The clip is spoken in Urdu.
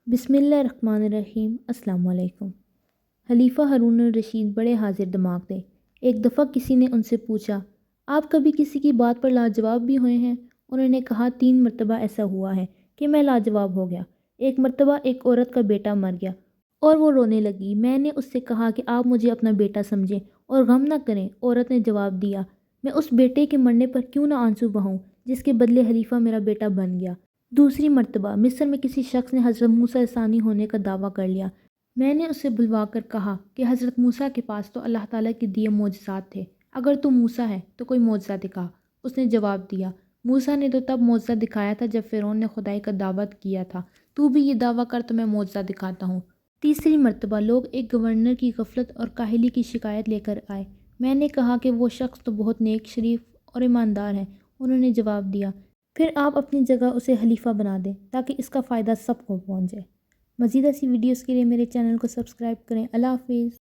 بسم اللہ الرحمن الرحیم۔ السلام علیکم۔ خلیفہ ہارون الرشید بڑے حاضر دماغ تھے۔ ایک دفعہ کسی نے ان سے پوچھا، آپ کبھی کسی کی بات پر لاجواب بھی ہوئے ہیں؟ انہوں نے کہا، 3 مرتبہ ایسا ہوا ہے کہ میں لاجواب ہو گیا۔ ایک مرتبہ ایک عورت کا بیٹا مر گیا اور وہ رونے لگی۔ میں نے اس سے کہا کہ آپ مجھے اپنا بیٹا سمجھیں اور غم نہ کریں۔ عورت نے جواب دیا، میں اس بیٹے کے مرنے پر کیوں نہ آنسو بہاؤں جس کے بدلے خلیفہ میرا بیٹا بن گیا۔ دوسری مرتبہ مصر میں کسی شخص نے حضرت موسیٰ ثانی ہونے کا دعویٰ کر لیا۔ میں نے اسے بلوا کر کہا کہ حضرت موسیٰ کے پاس تو اللہ تعالیٰ کے دیے معجزات تھے، اگر تو موسیٰ ہے تو کوئی معجزہ دکھا۔ اس نے جواب دیا، موسیٰ نے تو تب معجزہ دکھایا تھا جب فرعون نے خدائی کا دعویٰ کیا تھا، تو بھی یہ دعویٰ کر تو میں معجزہ دکھاتا ہوں۔ تیسری مرتبہ لوگ ایک گورنر کی غفلت اور کاہلی کی شکایت لے کر آئے۔ میں نے کہا کہ وہ شخص تو بہت نیک، شریف اور ایماندار ہے۔ انہوں نے جواب دیا، پھر آپ اپنی جگہ اسے خلیفہ بنا دیں تاکہ اس کا فائدہ سب کو پہنچے۔ مزید ایسی ویڈیوز کے لیے میرے چینل کو سبسکرائب کریں۔ اللہ حافظ۔